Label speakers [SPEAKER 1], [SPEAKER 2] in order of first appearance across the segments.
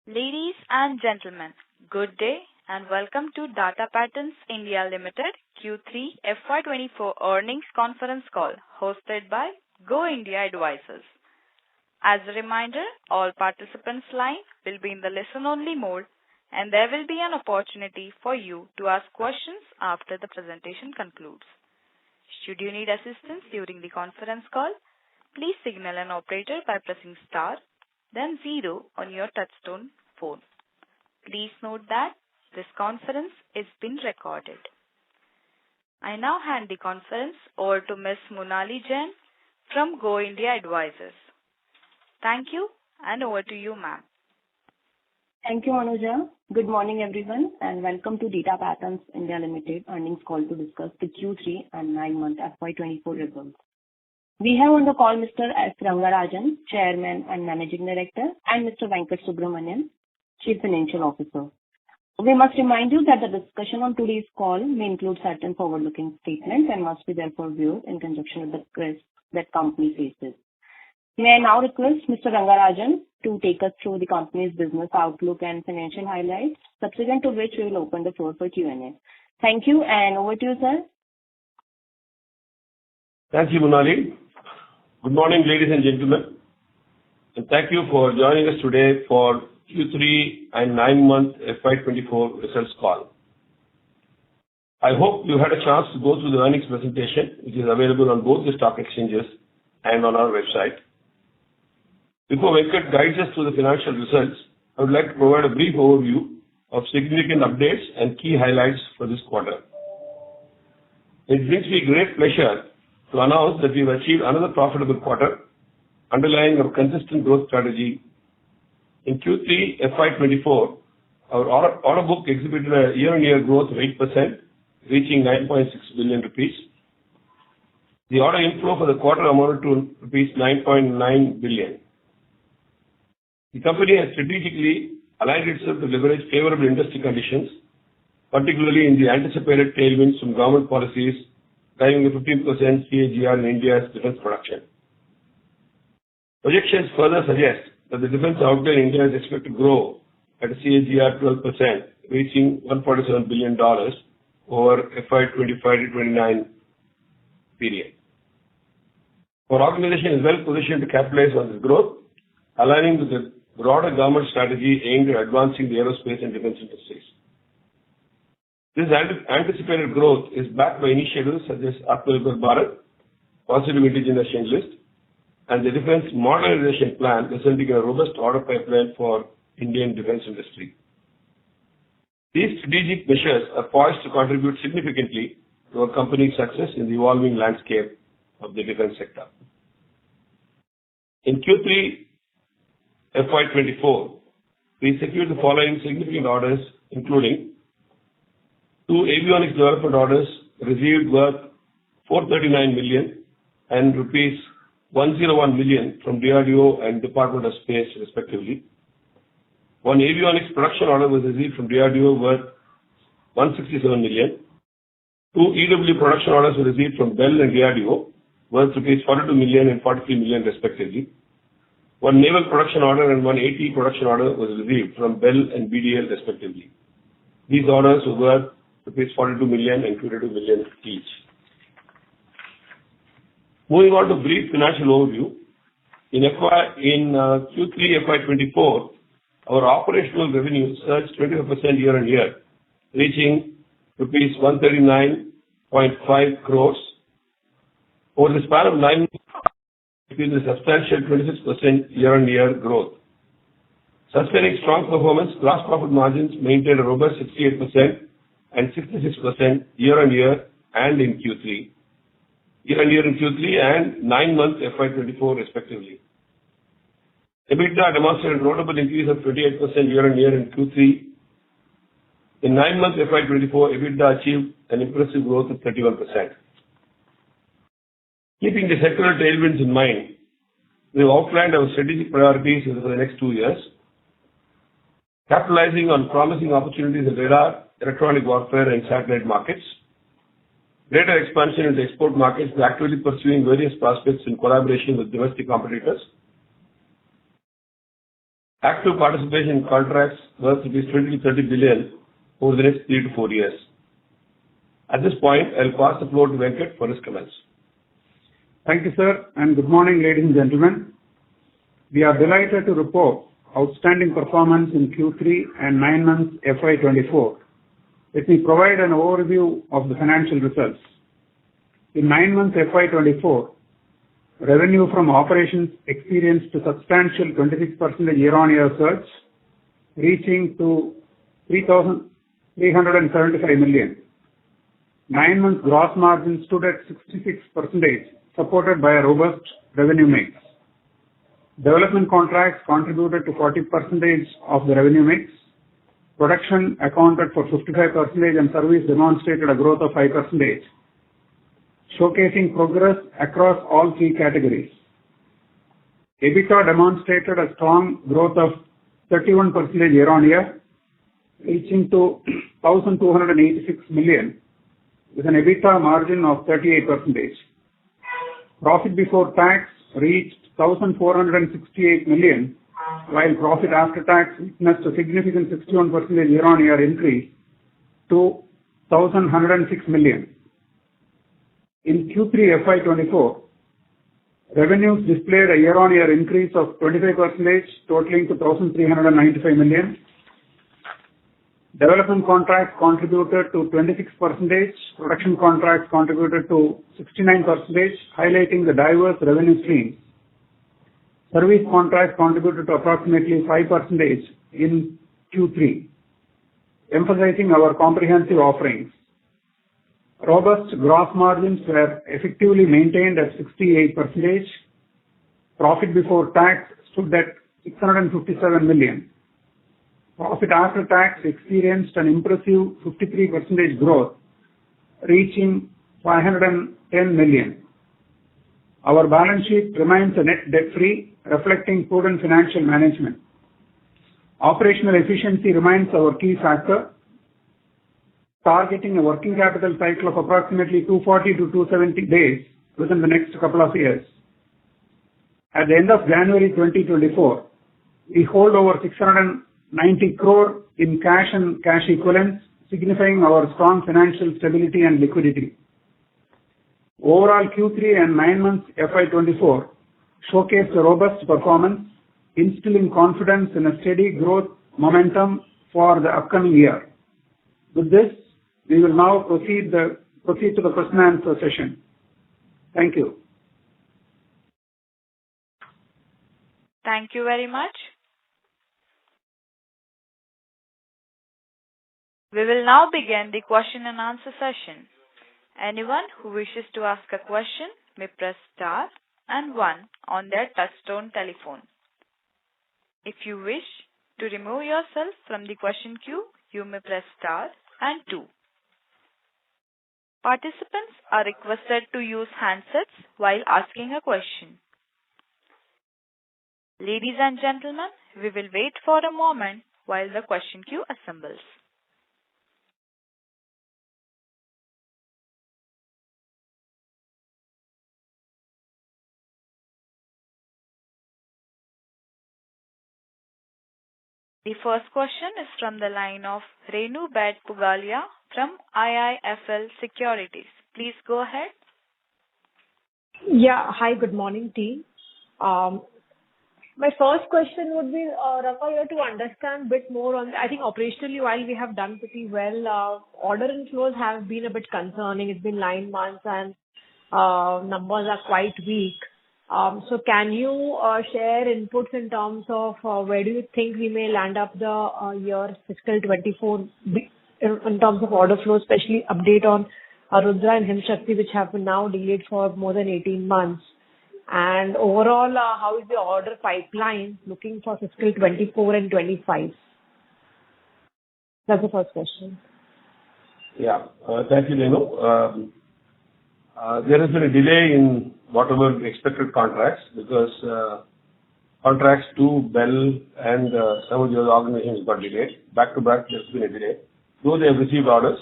[SPEAKER 1] Ladies and gentlemen, good day and welcome to Data Patterns India Limited Q3 FY'24 earnings conference call hosted by Go India Advisors. As a reminder, all participants' line will be in the listen-only mode and there will be an opportunity for you to ask questions after the presentation concludes. Should you need assistance during the conference call, please signal an operator by pressing star, then 0 on your touchtone phone. Please note that this conference is being recorded. I now hand the conference over to Ms. Monali Jain from Go India Advisors. Thank you and over to you, ma'am.
[SPEAKER 2] Thank you, Anuja. Good morning, everyone, and welcome to Data Patterns India Limited earnings call to discuss the Q3 and 9-month FY'24 results. We have on the call Mr. S. Rangarajan, Chairman and Managing Director, and Mr. Venkat Subramanian, Chief Financial Officer. We must remind you that the discussion on today's call may include certain forward-looking statements and must be therefore viewed in conjunction with the risks that company faces. May I now request Mr. Rangarajan to take us through the company's business outlook and financial highlights, subsequent to which we will open the floor for Q&A. Thank you, and over to you, sir.
[SPEAKER 3] Thank you, Monali. Good morning, ladies and gentlemen, and thank you for joining us today for Q3 and 9-month FY'24 results call. I hope you had a chance to go through the earnings presentation, which is available on both the stock exchanges and on our website. Before Venkat guides us through the financial results, I would like to provide a brief overview of significant updates and key highlights for this quarter. It brings me great pleasure to announce that we've achieved another profitable quarter, underlying our consistent growth strategy. In Q3 FY'24, our order book exhibited a year-on-year growth of 8%, reaching 9.6 billion rupees. The order inflow for the quarter amounted to rupees 9.9 billion. The company has strategically aligned itself to leverage favorable industry conditions, particularly in the anticipated tailwinds from government policies driving a 15% CAGR in India's defense production. Projections further suggest that the defense outlay in India is expected to grow at a CAGR 12%, reaching $147 billion over FY'25-29 period. Our organization is well positioned to capitalize on this growth, aligning with the broader government strategy aimed at advancing the aerospace and defense industries. This anticipated growth is backed by initiatives such as Atmanirbhar Bharat, Positive Indigenous List, and the Defense Modernization Plan, resulting in a robust order pipeline for Indian defense industry. These strategic measures are poised to contribute significantly to our company's success in the evolving landscape of the defense sector. In Q3 FY'24, we secured the following significant orders, including 2 avionics development orders received worth 439 million and rupees 101 million from DRDO and Department of Space, respectively. 1 avionics production order was received from DRDO worth 167 million. 2 EW production orders were received from Bell and DRDO worth rupees 42 million and 43 million, respectively. 1 naval production order and 1 AT production order was received from Bell and BDL, respectively. These orders were worth rupees 42 million and 22 million each. Moving on to brief financial overview, in Q3 FY'24, our operational revenue surged 25% year-on-year, reaching rupees 139.5 crores. Over the span of 9 months, it is a substantial 26% year-on-year growth. Sustaining strong performance, gross profit margins maintained a robust 68% and 66% year-on-year and in Q3. Year-on-year in Q3 and 9-month FY'24 respectively. EBITDA demonstrated a notable increase of 28% year-on-year in Q3. In 9-month FY'24, EBITDA achieved an impressive growth of 31%. Keeping the sectoral tailwinds in mind, we have outlined our strategic priorities for the next 2 years. Capitalizing on promising opportunities in radar, electronic warfare and satellite markets. Greater expansion into export markets by actively pursuing various prospects in collaboration with domestic competitors. Active participation in contracts worth 20 to 30 billion over the next 3 to 4 years. At this point, I'll pass the floor to Venkat for his comments.
[SPEAKER 4] Thank you, sir, and good morning, ladies and gentlemen. We are delighted to report outstanding performance in Q3 and 9 months FY'24. Let me provide an overview of the financial results. In 9 months FY'24, revenue from operations experienced a substantial 26% year-on-year surge, reaching to 3,375 million. 9 months gross margin stood at 66%, supported by a robust revenue mix. Development contracts contributed to 40% of the revenue mix. Production accounted for 55% and service demonstrated a growth of 5%, showcasing progress across all three categories. EBITDA demonstrated a strong growth of 31% year-on-year, reaching to 1,286 million, with an EBITDA margin of 38%. Profit before tax reached 1,468 million, while profit after tax witnessed a significant 61% year-on-year increase to 1,106 million. In Q3 FY'24, revenues displayed a year-on-year increase of 25%, totaling to 1,395 million. Development contracts contributed to 26%, production contracts contributed to 69%, highlighting the diverse revenue streams. Service contracts contributed to approximately 5% in Q3, emphasizing our comprehensive offerings. Robust gross margins were effectively maintained at 68%. Profit before tax stood at 657 million. Profit after tax experienced an impressive 53% growth, reaching 510 million. Our balance sheet remains net debt-free, reflecting prudent financial management. Operational efficiency remains our key factor, targeting a working capital cycle of approximately 240 to 270 days within the next couple of years. At the end of January 2024, we hold over 690 crore in cash and cash equivalents, signifying our strong financial stability and liquidity. Overall, Q3 and 9 months FY'24 showcased a robust performance, instilling confidence in a steady growth momentum for the upcoming year. With this, we will now proceed to the question and answer session. Thank you.
[SPEAKER 1] Thank you very much. We will now begin the question and answer session. Anyone who wishes to ask a question may press star and 1 on their touchtone telephone. If you wish to remove yourself from the question queue, you may press star and 2. Participants are requested to use handsets while asking a question. Ladies and gentlemen, we will wait for a moment while the question queue assembles. The first question is from the line of Renu Bed Pugalia from IIFL Securities. Please go ahead.
[SPEAKER 5] Yeah. Hi, good morning, team. My first question would be, Rafa, here to understand a bit more on, I think operationally, while we have done pretty well, order inflows have been a bit concerning. It's been 9 months and numbers are quite weak. So can you share inputs in terms of where do you think we may land up the year fiscal 24 in terms of order flow, especially update on Rudra and Himshakti, which have been now delayed for more than 18 months. And overall, how is the order pipeline looking for fiscal 24 and 25? That's the first question.
[SPEAKER 3] Yeah. Thank you, Renu. There has been a delay in whatever expected contracts because contracts to Bell and some of the other organizations got delayed. Back to back, there's been a delay. Though they have received orders,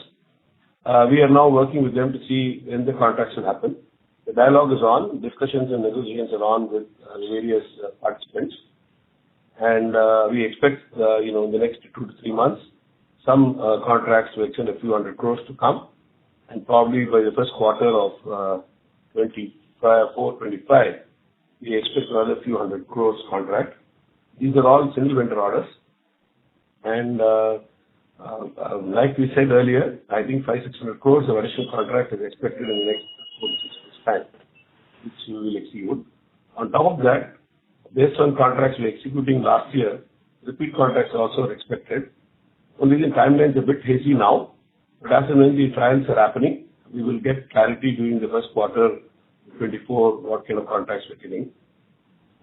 [SPEAKER 3] we are now working with them to see when the contracts will happen. The dialogue is on, discussions and negotiations are on with various participants. And we expect, in the next 2 to 3 months, some contracts to extend a few hundred crores to come. And probably by the first quarter of 25, we expect another few hundred crores contract. These are all single vendor orders. And like we said earlier, I think 500-600 crores of additional contract is expected in the next 4 to 6 months' time, which we will execute. On top of that, based on contracts we executing last year, repeat contracts also are expected. Only the timeline is a bit hazy now, but as and when the trials are happening, we will get clarity during the first quarter 24 what kind of contracts we're getting.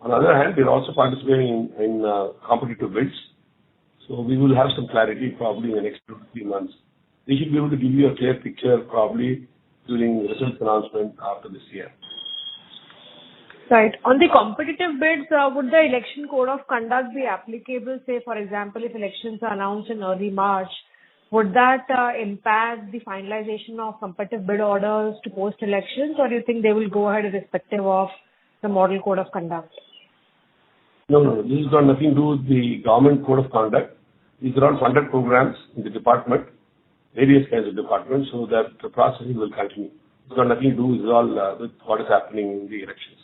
[SPEAKER 3] On the other hand, we're also participating in competitive bids. So we will have some clarity probably in the next 2 to 3 months. We should be able to give you a clear picture probably during the results announcement after this year.
[SPEAKER 5] Right. On the competitive bids, would the election code of conduct be applicable, say, for example, if elections are announced in early March, would that impact the finalization of competitive bid orders to post-elections, or do you think they will go ahead irrespective of the model code of conduct?
[SPEAKER 3] No. This has got nothing to do with the government code of conduct. These are all funded programs in the department, various kinds of departments, so that the processing will continue. It's got nothing to do with with what is happening in the elections.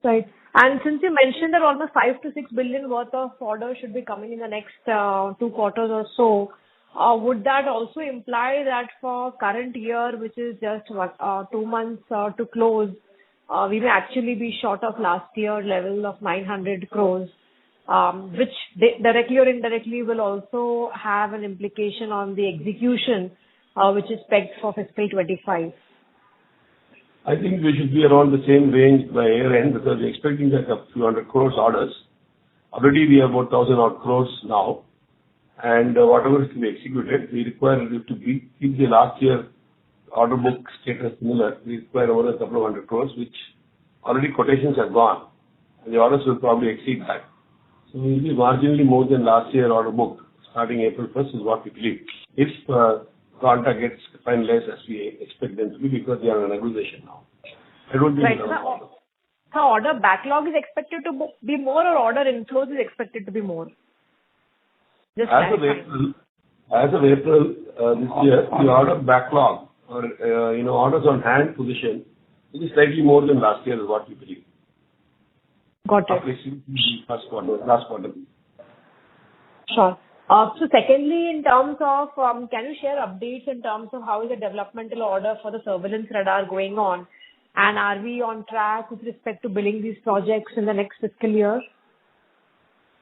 [SPEAKER 5] Right. And since you mentioned that almost 5 to 6 billion worth of orders should be coming in the next 2 quarters or so, would that also imply that for current year, which is just 2 months to close, we may actually be short of last year level of 900 crores, which directly or indirectly will also have an implication on the execution, which is pegged for fiscal 25?
[SPEAKER 3] I think we should be around the same range by year end because we're expecting that a few hundred crores orders. Already we have about 1,000 odd crores now. And whatever is to be executed, we require it to keep the last year order book status similar. We require over a couple of hundred crores, which already quotations have gone. And the orders will probably exceed that. So we will be marginally more than last year order book starting April 1st is what we believe. If contract gets finalized as we expect them to be because they are in negotiation now. I don't think
[SPEAKER 5] so order backlog is expected to be more or order inflows is expected to be more? Just
[SPEAKER 3] as of April this year, the order backlog or orders on hand position is slightly more than last year is what we believe.
[SPEAKER 5] Got it.
[SPEAKER 3] Last quarter.
[SPEAKER 5] Sure. So secondly, in terms of, can you share updates in terms of how is the developmental order for the surveillance radar going on? And are we on track with respect to billing these projects in the next fiscal year?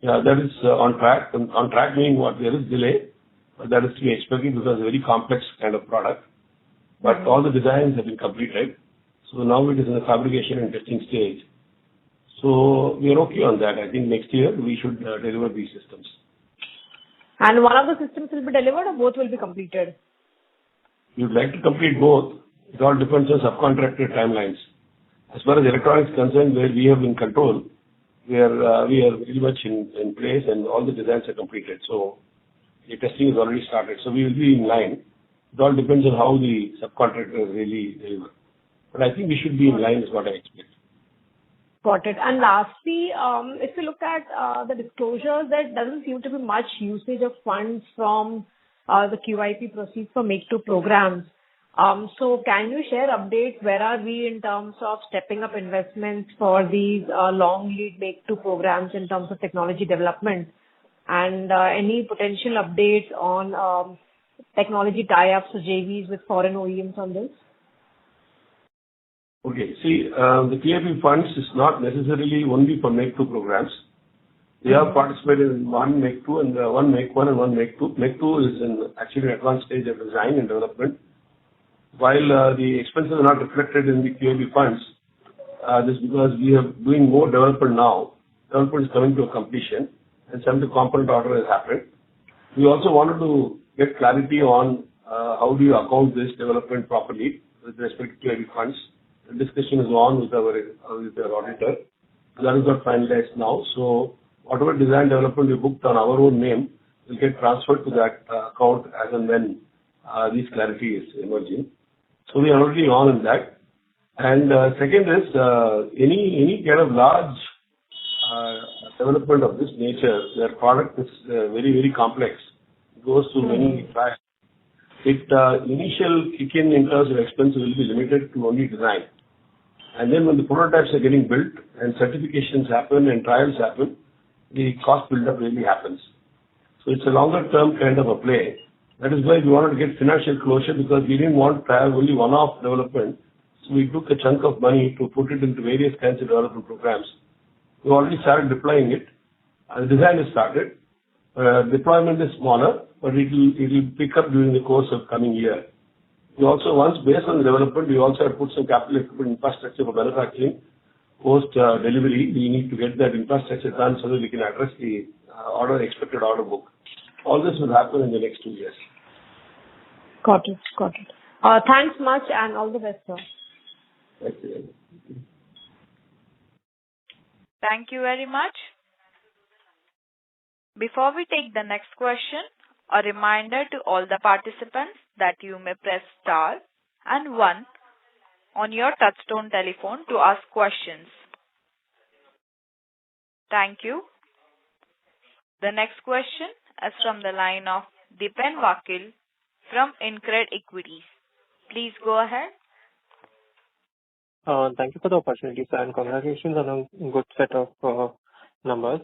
[SPEAKER 3] Yeah, that is on track. On track meaning what? There is delay, but that is to be expected because it's a very complex kind of product. But all the designs have been completed. So now it is in the fabrication and testing stage. So we are okay on that. I think next year we should deliver these systems.
[SPEAKER 5] And one of the systems will be delivered or both will be completed?
[SPEAKER 3] We would like to complete both. It all depends on subcontractor timelines. As far as electronics is concerned, where we have in control, we are very much in place and all the designs are completed. So the testing is already started. So we will be in line. It all depends on how the subcontractors really deliver. But I think we should be in line is what I expect.
[SPEAKER 5] Got it. And lastly, if you look at the disclosures, there doesn't seem to be much usage of funds from the QIP proceeds for Make-II programs. So can you share updates? Where are we in terms of stepping up investments for these long lead Make-II programs in terms of technology development? And any potential updates on technology tie-ups or JVs with foreign OEMs on this?
[SPEAKER 3] Okay. See, the QIP funds is not necessarily only for Make-II programs. We have participated in one Make-II and one Make-I and one Make-II. Make-II is in actually advanced stage of design and development. While the expenses are not reflected in the QIP funds, this is because we are doing more development now. Development is coming to a completion and some of the component order has happened. We also wanted to get clarity on how do you account this development properly with respect to QIP funds. The discussion is on with our auditor. That is not finalized now. So whatever design development we booked on our own name will get transferred to that account as and when this clarity is emerging. So we are already on in that. And second is any kind of large development of this nature, their product is very, very complex. It goes through many trials. Initial kick-in terms of expense will be limited to only design. And then when the prototypes are getting built and certifications happen and trials happen, the cost build-up really happens. So it's a longer-term kind of a play. That is why we wanted to get financial closure, because we didn't want to have only one-off development. So we took a chunk of money to put it into various kinds of development programs. We already started deploying it. The design is started. Deployment is smaller, but it will pick up during the course of coming year. We also, once based on the development, we also have put some capital equipment infrastructure for manufacturing. Post delivery, we need to get that infrastructure done so that we can address the expected order book. All this will happen in the next 2 years.
[SPEAKER 5] Got it. Thanks much and all the best, sir.
[SPEAKER 3] Thank you.
[SPEAKER 1] Thank you very much. Before we take the next question, a reminder to all the participants that you may press star and 1 on your touchtone telephone to ask questions. Thank you. The next question is from the line of Dipen Vakil from InCred Equities. Please go ahead.
[SPEAKER 6] Thank you for the opportunity, sir, and congratulations on a good set of numbers.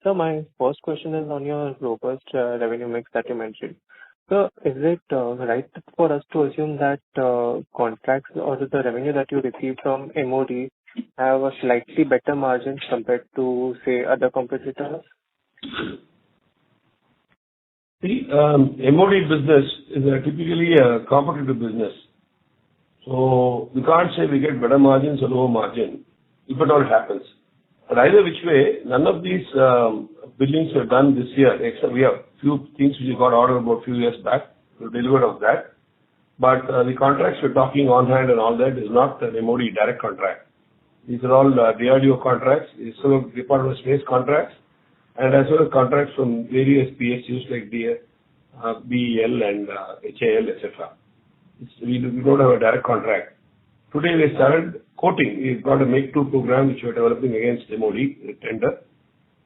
[SPEAKER 6] So my first question is on your robust revenue mix that you mentioned. So is it right for us to assume that contracts or the revenue that you receive from MOD have a slightly better margin compared to, say, other competitors?
[SPEAKER 3] See, MOD business is typically a competitive business. So we can't say we get better margins or lower margin, if at all it happens. But either which way, none of these billings were done this year, except we have few things which we got ordered about a few years back. We delivered of that. But the contracts we're talking on hand and all that is not an MOD direct contract. These are all DRDO contracts, so Department of Space contracts, and as well as contracts from various PSUs like BEL and HAL, etc. We don't have a direct contract. Today we started quoting. We've got a Make-II program which we're developing against MOD, a tender.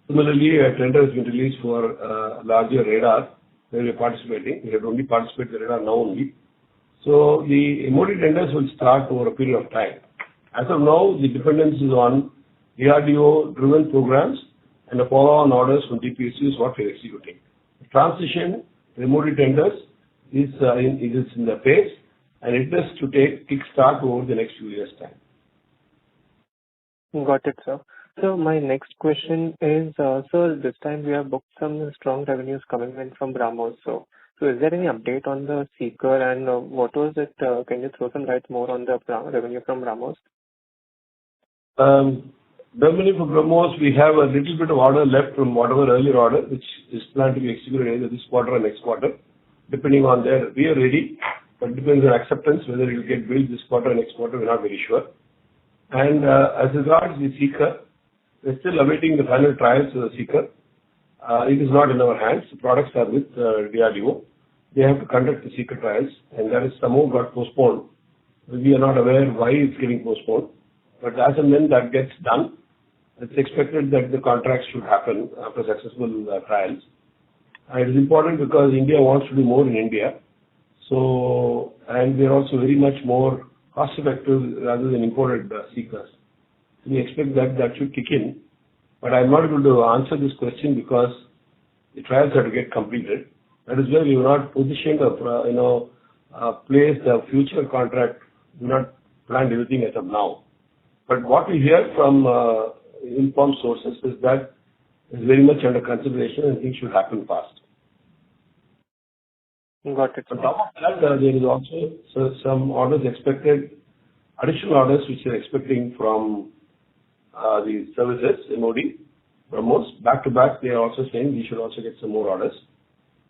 [SPEAKER 3] Similarly, a tender has been released for larger radar where we're participating. We have only participated in the radar now only. So the MOD tenders will start over a period of time. As of now, the dependence is on DRDO-driven programs and the follow-on orders from DPSUs what we're executing. The transition, the MOD tenders, is in the phase, and it is to kick start over the next few years' time.
[SPEAKER 6] Got it, sir. So my next question is, sir, this time we have booked some strong revenues coming in from BrahMos. So is there any update on the seeker and what was it? Can you throw some light more on the revenue from BrahMos?
[SPEAKER 3] Revenue from BrahMos, we have a little bit of order left from whatever earlier order, which is planned to be executed either this quarter or next quarter, depending on their. We are ready, but it depends on acceptance, whether it will get billed this quarter or next quarter, we're not very sure. And as regards the seeker, we're still awaiting the final trials of the seeker. It is not in our hands. The products are with DRDO. They have to conduct the seeker trials, and that is somehow got postponed. We are not aware why it's getting postponed, but as and when that gets done, it's expected that the contracts should happen after successful trials. It is important because India wants to do more in India. So, and we are also very much more cost-effective rather than imported seekers. We expect that should kick in. But I'm not able to answer this question because the trials have to get completed. That is why we were not positioned or placed a future contract. We have not planned anything as of now. But what we hear from informed sources is that it's very much under consideration and things should happen fast.
[SPEAKER 6] Got it.
[SPEAKER 3] On top of that, there is also some orders expected, additional orders which we are expecting from the services, MOD, BrahMos. Back to back, they are also saying we should also get some more orders.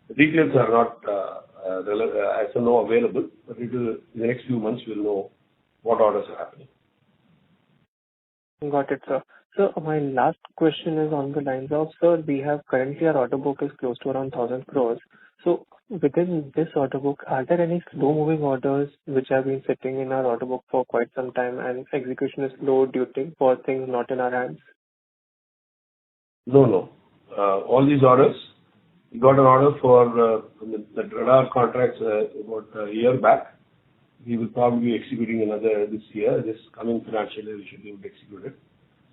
[SPEAKER 3] The details are not as of now available, but in the next few months we'll know what orders are happening.
[SPEAKER 6] Got it, sir. So my last question is on the lines of, sir, we have currently our order book is close to around 1,000 crores. So within this order book, are there any slow-moving orders which have been sitting in our order book for quite some time and execution is slow due to for things not in our hands?
[SPEAKER 3] No. All these orders, we got an order for the radar contracts about a year back. We will probably be executing another this year. This coming financial year, we should be able to execute it.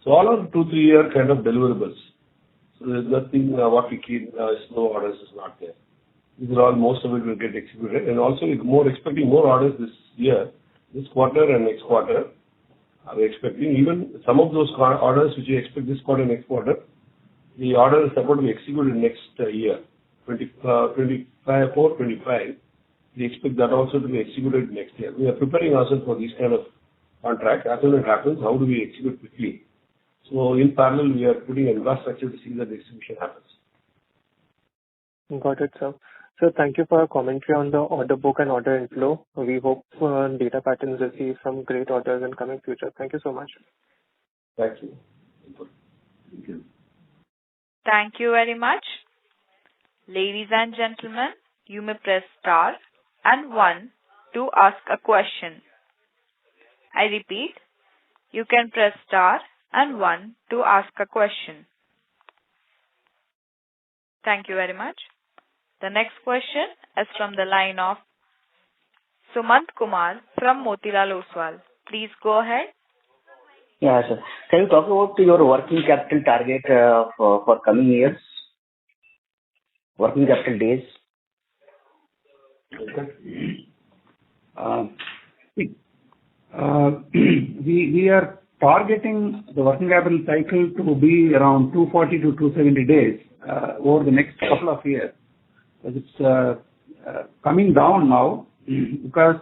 [SPEAKER 3] So all are 2-3 year kind of deliverables. So there's nothing what we keep slow orders is not there. These are all, most of it will get executed, and also we're expecting more orders this year, this quarter and next quarter. We're expecting even some of those orders which we expect this quarter, next quarter, the order is supposed to be executed next year, 25. We expect that also to be executed next year. We are preparing ourselves for these kind of contracts. As soon as it happens, how do we execute quickly? So in parallel, we are putting infrastructure to see that the execution happens.
[SPEAKER 6] Got it, sir. So thank you for your commentary on the order book and order inflow. We hope Data Patterns receive some great orders in coming future. Thank you so much.
[SPEAKER 3] Thank you.
[SPEAKER 1] Thank you very much. Ladies and gentlemen, you may press star and 1 to ask a question. I repeat, you can press star and 1 to ask a question. Thank you very much. The next question is from the line of Sumant Kumar from Motilal Oswal. Please go ahead.
[SPEAKER 7] Yeah, sir. Can you talk about your working capital target for coming years? Working capital days?
[SPEAKER 4] We are targeting the working capital cycle to be around 240 to 270 days over the next couple of years. It's coming down now because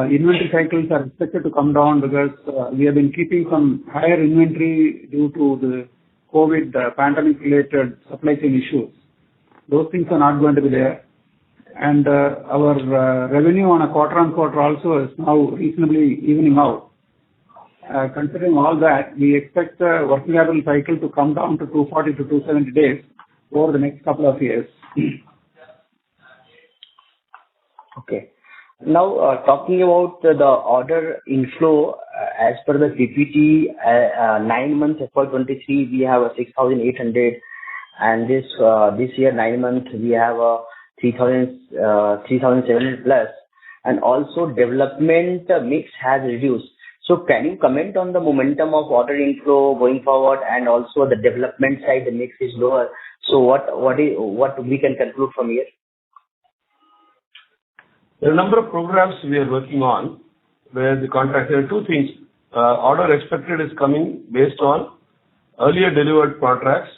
[SPEAKER 4] inventory cycles are expected to come down because we have been keeping some higher inventory due to the COVID pandemic-related supply chain issues. Those things are not going to be there. And our revenue on a quarter-on-quarter also is now reasonably evening out. Considering all that, we expect the working capital cycle to come down to 240 to 270 days over the next couple of years.
[SPEAKER 7] Okay. Now, talking about the order inflow, as per the PPT, 9 months FY'23, we have a 6,800, and this year 9 months we have a 3,700 plus, and also development mix has reduced. So can you comment on the momentum of order inflow going forward, and also the development side, the mix is lower. So what we can conclude from here?
[SPEAKER 3] There are a number of programs we are working on where the contract, there are two things. Order expected is coming based on earlier delivered contracts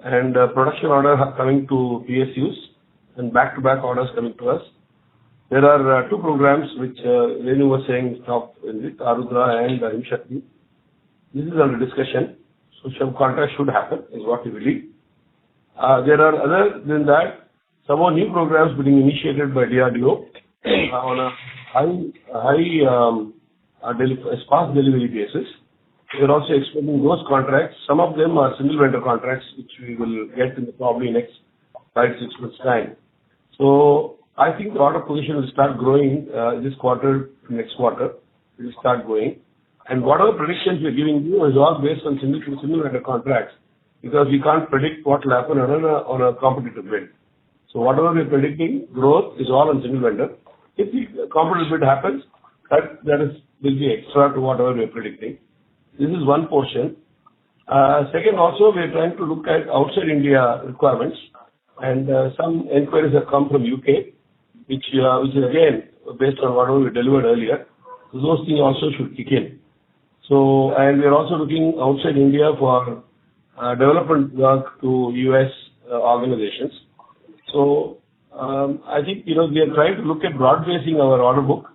[SPEAKER 3] and production order coming to PSUs and back-to-back orders coming to us. There are two programs which Renu was saying top with Arudra and Himshakti. This is under discussion. So some contracts should happen is what we believe. There are other than that, some more new programs being initiated by DRDO on a fast delivery basis. We are also expecting those contracts. Some of them are single vendor contracts, which we will get in probably next 5-6 months time. So I think the order position will start growing this quarter to next quarter. It will start growing. And whatever predictions we are giving you is all based on single vendor contracts, because we can't predict what will happen on a competitive bid. So whatever we are predicting, growth is all on single vendor. If the competitive bid happens, that will be extra to whatever we are predicting. This is one portion. Second, also we are trying to look at outside India requirements, and some inquiries have come from UK, which is again based on whatever we delivered earlier. So those things also should kick in. So, and we are also looking outside India for development work to US organizations. So I think we are trying to look at broad basing our order book.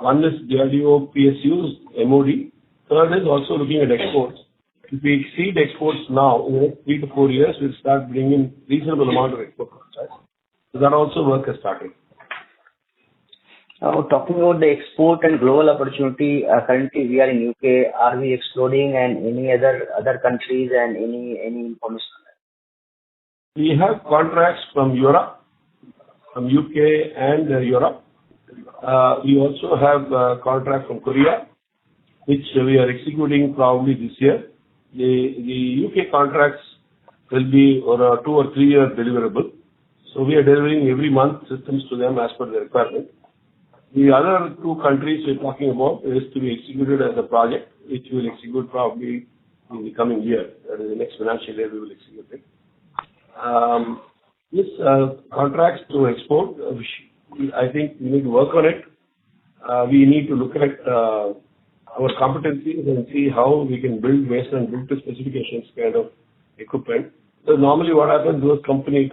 [SPEAKER 3] One is DRDO, PSUs, MOD. Third is also looking at exports. If we exceed exports now, in the next 3 to 4 years, we'll start bringing reasonable amount of export contracts. So that also work has started.
[SPEAKER 7] Talking about the export and global opportunity, currently we are in UK. Are we exploring and any other countries, and any information?
[SPEAKER 3] We have contracts from Europe, from UK and Europe. We also have a contract from Korea, which we are executing probably this year. The UK contracts will be on a 2 or 3 year deliverable. So we are delivering every month systems to them as per the requirement. The other 2 countries we're talking about is to be executed as a project, which we will execute probably in the coming year. That is the next financial year we will execute it. This contracts to export, I think we need to work on it. We need to look at our competencies and see how we can build based on build to specifications kind of equipment. So normally what happens, those countries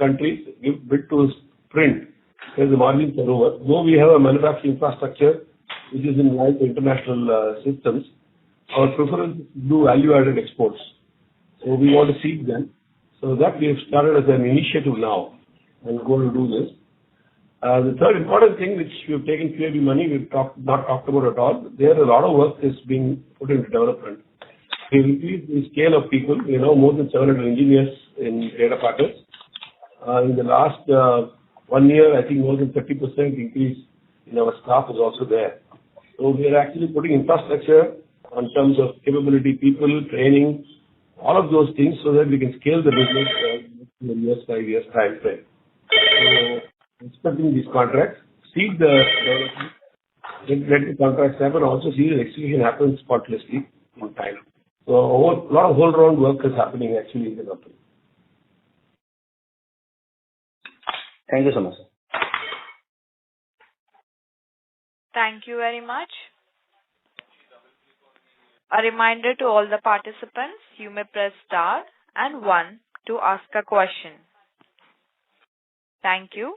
[SPEAKER 3] give bid to print, because the margins are over. Though we have a manufacturing infrastructure which is in line with international systems, our preference is to do value-added exports. So we want to seek them. So that we have started as an initiative now and going to do this. The third important thing which we have taken QAB money, we've not talked about at all. There a lot of work is being put into development. We increased the scale of people. We now more than 700 engineers in data patterns. In the last 1 year, I think more than 30% increase in our staff is also there. So we are actually putting infrastructure in terms of capability, people, training, all of those things so that we can scale the business in the years, 5 years time frame. So expecting these contracts, see the development, let the contracts happen, also see the execution happen spotlessly in time. So a lot of whole round work is happening actually in the company.
[SPEAKER 7] Thank you so much, sir.
[SPEAKER 1] Thank you very much. A reminder to all the participants, you may press star and 1 to ask a question. Thank you.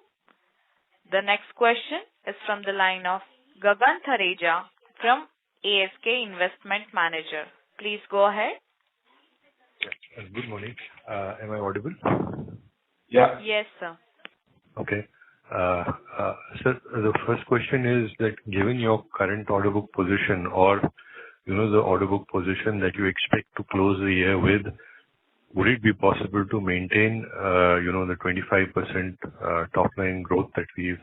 [SPEAKER 1] The next question is from the line of Gagan Thareja from ASK Investment Manager. Please go ahead.
[SPEAKER 8] Good morning. Am I audible?
[SPEAKER 3] Yeah.
[SPEAKER 1] Yes, sir.
[SPEAKER 8] Okay. Sir, the first question is that given your current order book position or, the order book position that you expect to close the year with, would it be possible to maintain, the 25% top line growth that we've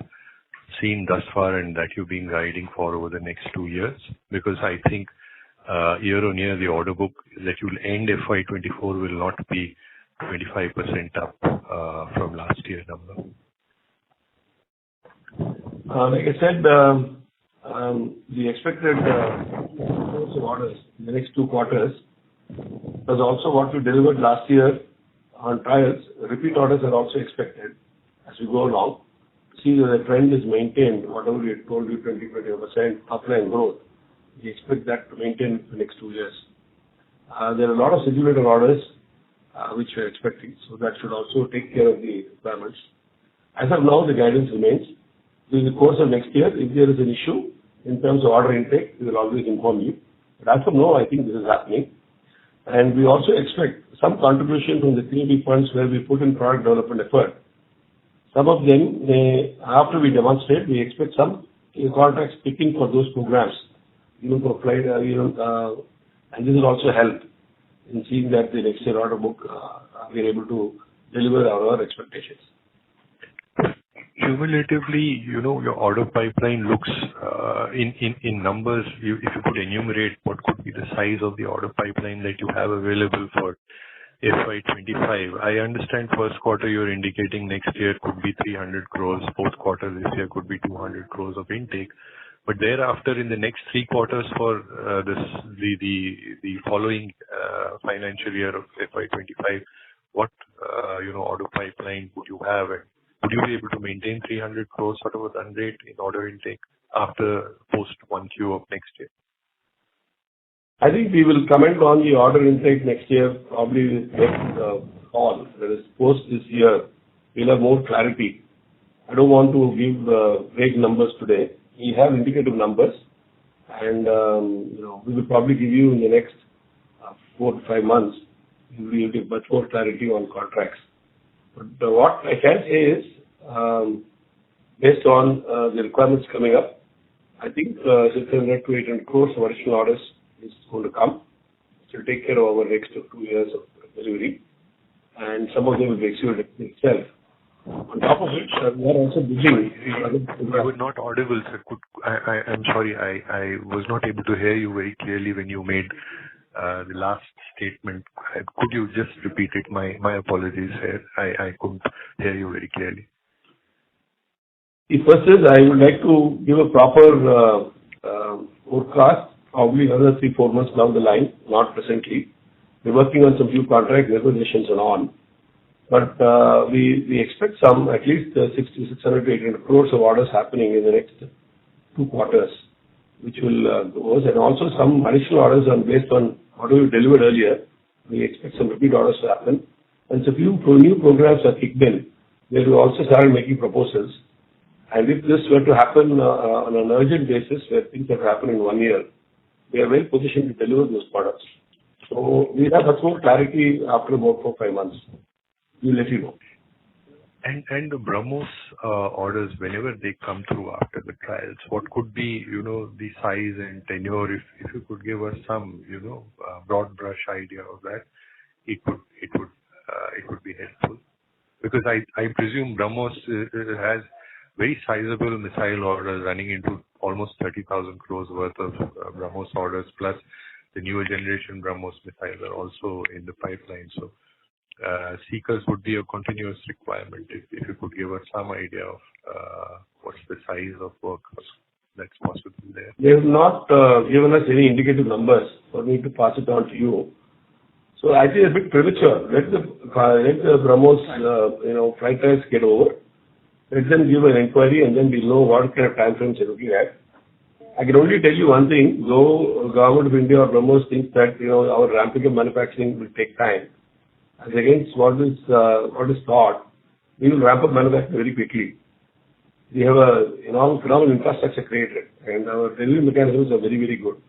[SPEAKER 8] seen thus far and that you've been guiding for over the next 2 years? Because I think year on year, the order book that you'll end FY'24 will not be 25% up from last year's number.
[SPEAKER 3] Like I said, the expected orders in the next 2 quarters was also what we delivered last year on trials. Repeat orders are also expected as we go along. See that the trend is maintained, whatever we had told you, 20% top line growth. We expect that to maintain for the next 2 years. There are a lot of simulator orders which we are expecting, so that should also take care of the requirements. As of now, the guidance remains. During the course of next year, if there is an issue in terms of order intake, we will always inform you. But as of now, I think this is happening. And we also expect some contribution from the QAB funds where we put in product development effort. Some of them, after we demonstrate, we expect some contracts picking for those programs, for flight, and this will also help in seeing that the next year order book, we are able to deliver our expectations.
[SPEAKER 8] Cumulatively, your order pipeline looks in numbers. If you could enumerate what could be the size of the order pipeline that you have available for FY'25. I understand first quarter you're indicating next year could be 300 crores, fourth quarter this year could be 200 crores of intake. But thereafter, in the next 3 quarters for the following financial year of FY'25, what order pipeline would you have? And would you be able to maintain 300 crores sort of a run rate in order intake after post 1Q of next year?
[SPEAKER 3] I think we will comment on the order intake next year, probably next fall. That is post this year, we'll have more clarity. I don't want to give vague numbers today. We have indicative numbers, and we will probably give you in the next 4 to 5 months. We will give much more clarity on contracts. But what I can say is, based on the requirements coming up, I think 600 to 800 crores of additional orders is going to come. It will take care of our next 2 years of delivery, and some of them will be executed itself. On top of it, we are also busy.
[SPEAKER 8] You were not audible, sir. I'm sorry, I was not able to hear you very clearly when you made the last statement. Could you just repeat it? My apologies here. I couldn't hear you very clearly.
[SPEAKER 3] The first is I would like to give a proper forecast, probably another 3-4 months down the line, not presently. We're working on some few contract negotiations and on. But we expect some, at least 600 to 800 crores of orders happening in the next 2 quarters, which will go. And also some additional orders are based on what we delivered earlier. We expect some repeat orders to happen. And so few new programs are kicked in. They will also start making proposals. And if this were to happen on an urgent basis, where things have happened in 1 year, we are well positioned to deliver those products. So we have much more clarity after about 4-5 months. We'll let you know.
[SPEAKER 8] And the BrahMos orders, whenever they come through after the trials, what could be, the size and tenure? If you could give us some, broad brush idea of that, it would be helpful. Because I presume BrahMos has very sizable missile orders running into almost 30,000 crores worth of BrahMos orders, plus the newer generation BrahMos missiles are also in the pipeline. So seekers would be a continuous requirement. If you could give us some idea of what's the size of work that's possible there.
[SPEAKER 3] They have not given us any indicative numbers for me to pass it on to you. So I think it's a bit premature. Let the BrahMos flight trials get over. Let them give an inquiry and then we know what kind of time frames they're looking at. I can only tell you one thing, though Government of India or BrahMos thinks that our ramping up manufacturing will take time. As against what is thought, we will ramp up manufacturing very quickly. We have a phenomenal infrastructure created and our delivery mechanisms are very, very good.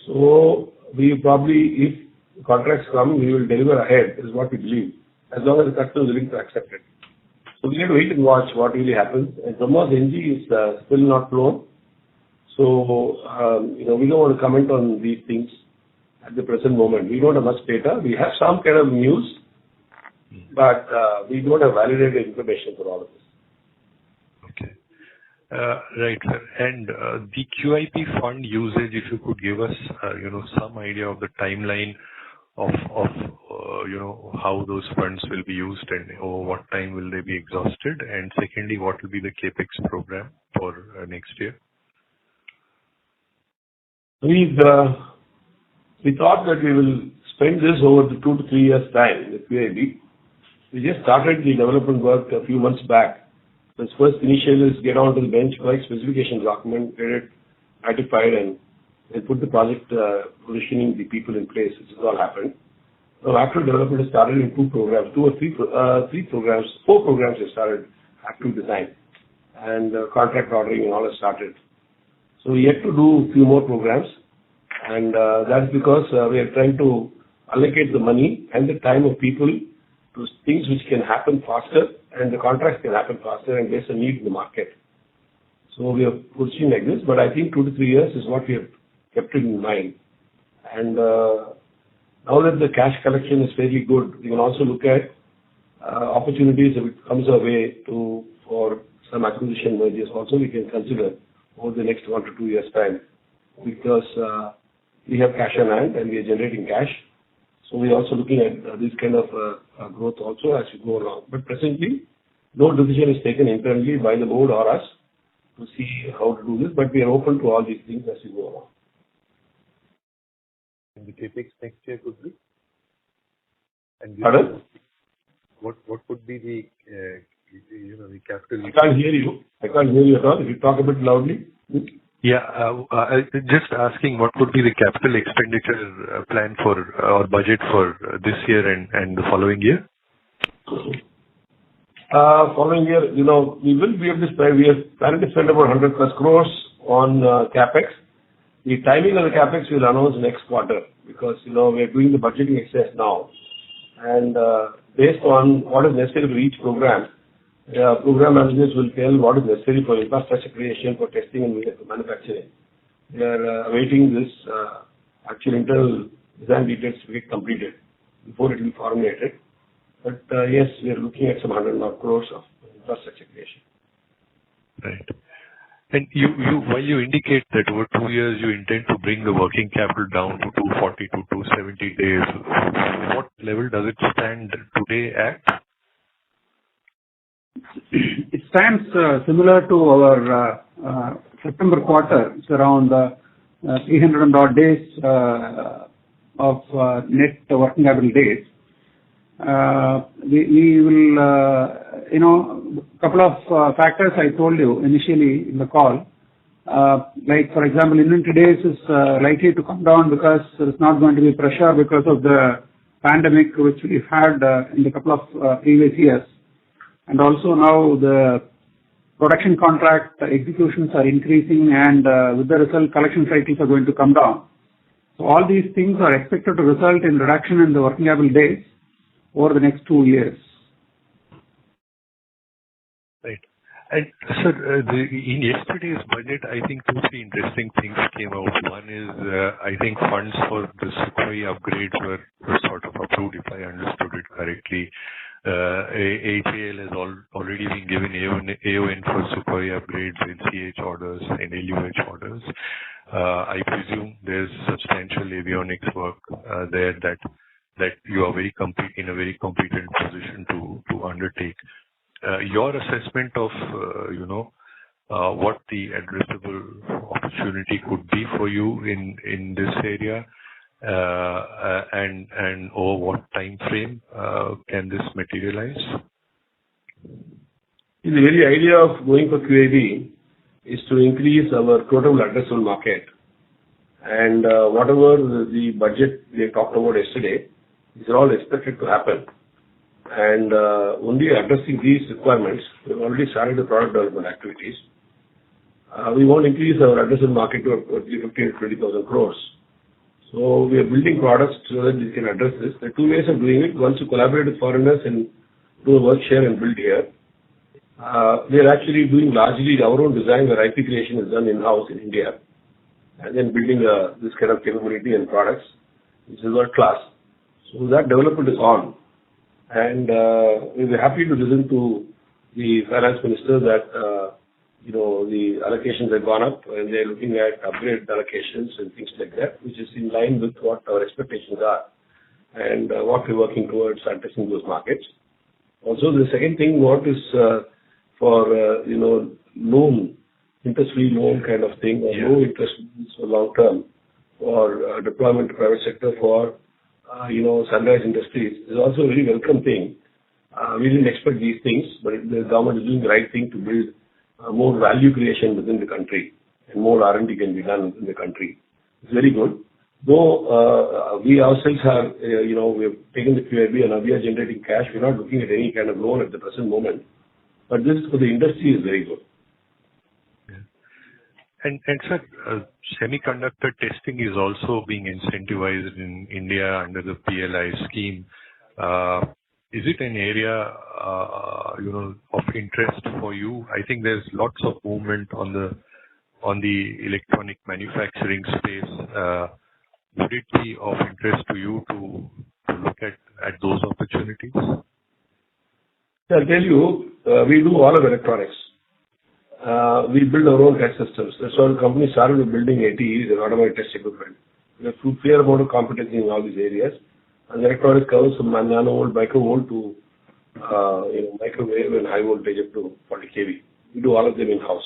[SPEAKER 3] So we probably, if contracts come, we will deliver ahead, is what we believe, as long as the customer is willing to accept it. So we have to wait and watch what really happens. And BrahMos NG is still not flown. So, we don't want to comment on these things at the present moment. We don't have much data. We have some kind of news, but we don't have validated information for all of this.
[SPEAKER 8] Okay. Right, sir. And the QIP fund usage, if you could give us, some idea of the timeline of how those funds will be used and over what time will they be exhausted? And secondly, what will be the CapEx program for next year?
[SPEAKER 3] We thought that we will spend this over the 2 to 3 years time with QIB. We just started the development work a few months back. The first initial is get onto the bench, write specification document, get it ratified and put the project positioning the people in place, which has all happened. So actual development has started in 2 programs, 2 or 3 programs, 4 programs have started active design and contract ordering and all has started. So we yet to do a few more programs and that's because we are trying to allocate the money and the time of people to things which can happen faster and the contracts can happen faster and based on need in the market. So we are pursuing like this, but I think 2 to 3 years is what we have kept in mind. And now that the cash collection is fairly good, we can also look at opportunities if it comes our way for some acquisition mergers also we can consider over the next 1 to 2 years time because we have cash on hand and we are generating cash. So we are also looking at this kind of growth also as we go along. But presently, no decision is taken internally by the board or us to see how to do this, but we are open to all these things as we go along.
[SPEAKER 8] And the CapEx next year could be? And
[SPEAKER 3] Pardon?
[SPEAKER 8] What would be the the capital?
[SPEAKER 3] I can't hear you. I can't hear you at all. If you talk a bit loudly.
[SPEAKER 8] Yeah, just asking what would be the capital expenditure plan for or budget for this year and the following year?
[SPEAKER 3] Following year, we will be able to spend, we are planning to spend about 100 plus crores on capex. The timing of the capex we'll announce next quarter because, we are doing the budgeting exercise now. And based on what is necessary for each program, program managers will tell what is necessary for infrastructure creation, for testing and manufacturing. We are awaiting this actual internal design details to get completed before it will be formulated. But yes, we are looking at some 100 crores of infrastructure creation.
[SPEAKER 8] Right. And while you indicate that over 2 years you intend to bring the working capital down to 240 to 270 days, what level does it stand today at?
[SPEAKER 4] It stands similar to our September quarter. It's around 300 and odd days of net working capital days. We will, couple of factors I told you initially in the call. Like for example, inventory days is likely to come down because there's not going to be pressure because of the pandemic which we've had in the couple of previous years. And also now the production contract executions are increasing, and with the result collection cycles are going to come down. So all these things are expected to result in reduction in the working capital days over the next 2 years.
[SPEAKER 8] Right. And sir, in yesterday's budget, I think 2-3 interesting things came out. One is, I think funds for the Sukhoi upgrades were sort of approved, if I understood it correctly. AHAL has already been given AON for Sukhoi upgrades in CH orders and LUH orders. I presume there's substantial avionics work there that you are in a very competent position to undertake. Your assessment of what the addressable opportunity could be for you in this area, and over what time frame can this materialize?
[SPEAKER 3] The very idea of going for QAB is to increase our total addressable market, and whatever the budget we talked about yesterday, these are all expected to happen. And only addressing these requirements, we've already started the product development activities. We want to increase our addressable market to 15,000 to 20,000 crores. So we are building products so that we can address this. There are two ways of doing it. Once you collaborate with foreigners and do a work share and build here. We are actually doing largely our own design where IP creation is done in-house in India, and then building this kind of capability and products, which is world class. So that development is on. And we were happy to listen to the finance minister that the allocations have gone up and they're looking at upgrade allocations and things like that, which is in line with what our expectations are and what we're working towards addressing those markets. Also, the second thing, what is for loan, interest-free loan kind of thing, or low interest for long term, for deployment to private sector for sunrise industries is also a very welcome thing. We didn't expect these things, but the government is doing the right thing to build more value creation within the country, and more R&D can be done in the country. It's very good. Though we ourselves have, we have taken the QIB and we are generating cash. We're not looking at any kind of loan at the present moment, but this for the industry is very good.
[SPEAKER 8] And sir, semiconductor testing is also being incentivized in India under the PLI scheme. Is it an area, of interest for you? I think there's lots of movement on the electronic manufacturing space. Would it be of interest to you to look at those opportunities?
[SPEAKER 3] I'll tell you, we do all of electronics. We build our own test systems. That's why the company started with building ATEs and automated test equipment. We have a fair amount of competency in all these areas. And electronics covers from nanovolt, microvolt to microwave and high voltage up to 40 kV. We do all of them in-house.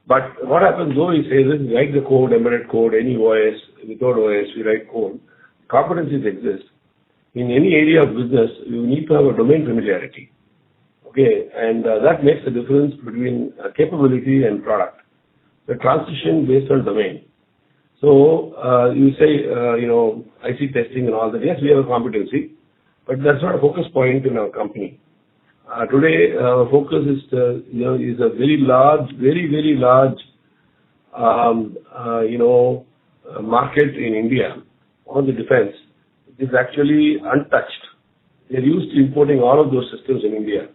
[SPEAKER 3] But what happens though is, we write the code, embedded code, any OS, without OS, we write code. Competencies exist. In any area of business, you need to have a domain familiarity. Okay, and that makes the difference between capability and product. The transition based on domain. So you say, IC testing and all that. Yes, we have a competency, but that's not a focus point in our company. Today, our focus is a very large, very large, market in India on the defense. It is actually untouched. They're used to importing all of those systems in India.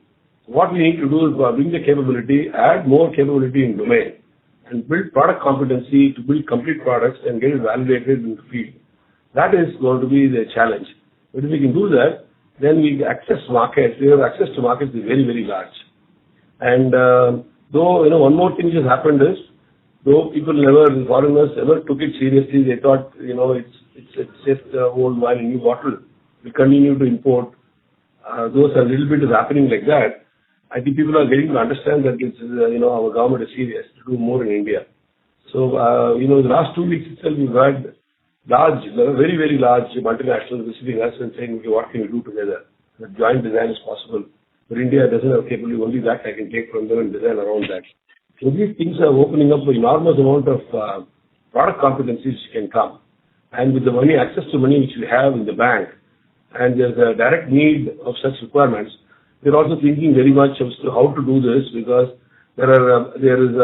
[SPEAKER 3] What we need to do is bring the capability, add more capability in domain, and build product competency to build complete products and get it validated in the field. That is going to be the challenge. But if we can do that, then we access markets. We have access to markets that are very, very large. And Though, one more thing which has happened is, though foreigners ever took it seriously, they thought, it's just old wine in new bottle. We continue to import. Those a little bit is happening like that. I think people are getting to understand that it's, our government is serious to do more in India. So, the last 2 weeks itself, we've had very, very large multinationals visiting us and saying, okay, what can we do together? The joint design is possible. But India doesn't have capability, only that I can take from them and design around that. So these things are opening up an enormous amount of product competencies which can come. And with the money, access to money which we have in the bank, and there's a direct need of such requirements, we're also thinking very much as to how to do this, because there is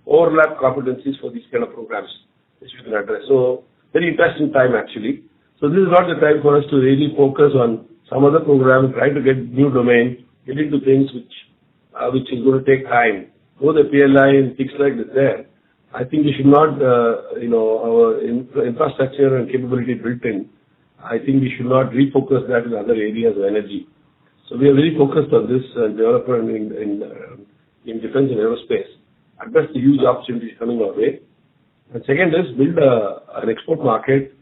[SPEAKER 3] overlap competencies for these kind of programs which we can address. So very interesting time actually. So this is not the time for us to really focus on some other program, trying to get new domain, get into things which is going to take time. Though the PLI and things like this there, I think we should not, our infrastructure and capability built in, I think we should not refocus that in other areas of energy. So we are very focused on this development in defense and aerospace. Address the huge opportunities coming our way. And second is build an export market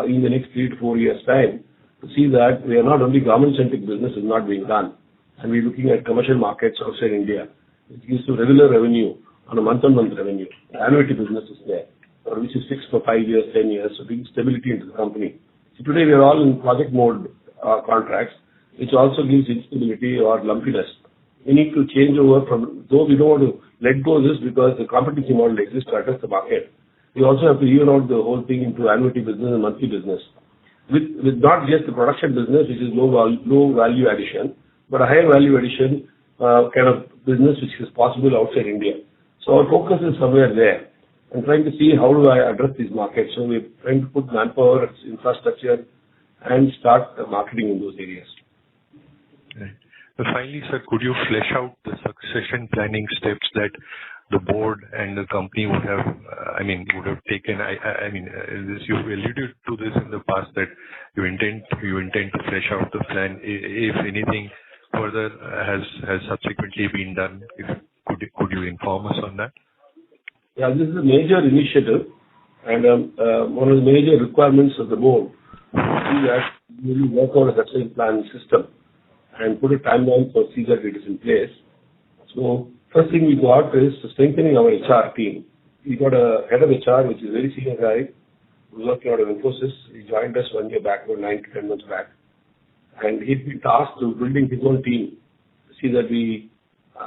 [SPEAKER 3] in the next 3 to 4 years' time to see that we are not only government-centric business is not being done, and we're looking at commercial markets outside India. It gives you regular revenue on a month-on-month revenue. The annuity business is there, which is fixed for 5 years, 10 years, so bring stability into the company. So today we are all in project mode contracts, which also gives instability or lumpiness. We need to change over from, though we don't want to let go of this because the competency model exists to address the market, we also have to even out the whole thing into annuity business and monthly business. With not just the production business, which is low value addition, but a higher value addition kind of business which is possible outside India. So our focus is somewhere there and trying to see how do I address these markets. So we're trying to put manpower, infrastructure, and start marketing in those areas.
[SPEAKER 8] Right. Finally, sir, could you flesh out the succession planning steps that the board and the company would have taken? You alluded to this in the past that you intend to flesh out the plan. If anything further has subsequently been done, could you inform us on that?
[SPEAKER 3] Yeah, this is a major initiative, and one of the major requirements of the board is that we really work on a succession planning system and put a timeline for see that it is in place. So first thing we got is strengthening our HR team. We got a head of HR, which is a very senior guy, who's working out of Infosys. He joined us 1 year back, about 9 to 10 months back. And he's been tasked to building his own team to see that we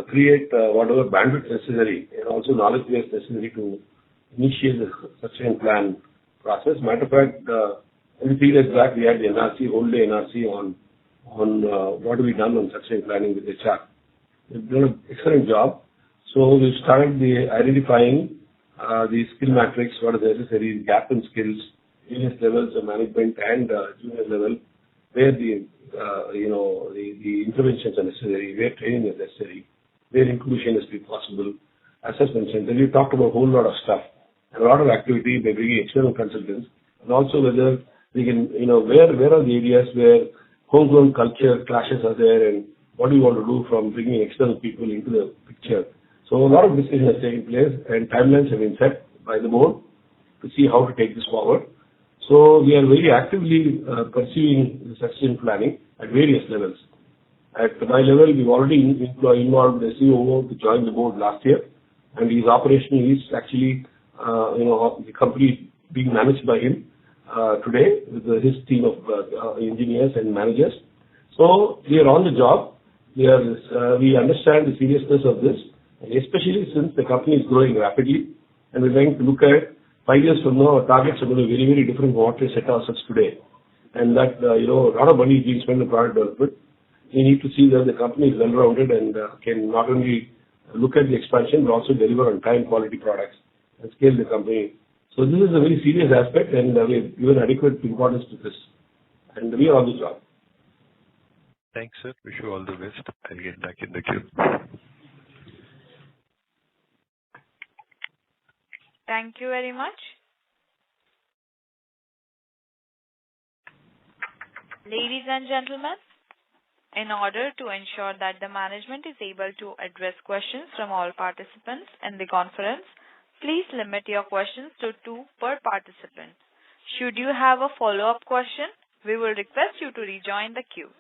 [SPEAKER 3] create whatever bandwidth necessary and also knowledge base necessary to initiate the succession plan process. Matter of fact, every 3 days back, we had the NRC, whole day NRC on what have we done on succession planning with HR. They've done an excellent job. So we've started identifying the skill matrix, what is necessary, gap in skills, various levels of management and junior level, where the interventions are necessary, where training is necessary, where inclusion is possible, assessment center. We talked about a whole lot of stuff and a lot of activity by bringing external consultants, and also whether we can, where are the areas where homegrown culture clashes are there, and what do we want to do from bringing external people into the picture. So a lot of decisions are taking place and timelines have been set by the board to see how to take this forward. So we are very actively pursuing the succession planning at various levels. At my level, we've already involved the COO to join the board last year, and his operation is actually, the company being managed by him today with his team of engineers and managers. So we are on the job. We understand the seriousness of this, and especially since the company is growing rapidly, and we're trying to look at 5 years from now, our targets are going to be very, very different from what we set ourselves today. And that, a lot of money is being spent on product development. We need to see that the company is well-rounded and can not only look at the expansion, but also deliver on time quality products and scale the company. So this is a very serious aspect, and we've given adequate importance to this. And we are on the job.
[SPEAKER 8] Thanks, sir. Wish you all the best. I'll get back in the queue.
[SPEAKER 1] Thank you very much. Ladies and gentlemen, In order to ensure that the management is able to address questions from all participants in the conference, please limit your questions to 2 per participant. Should you have a follow-up question, we will request you to rejoin the queue.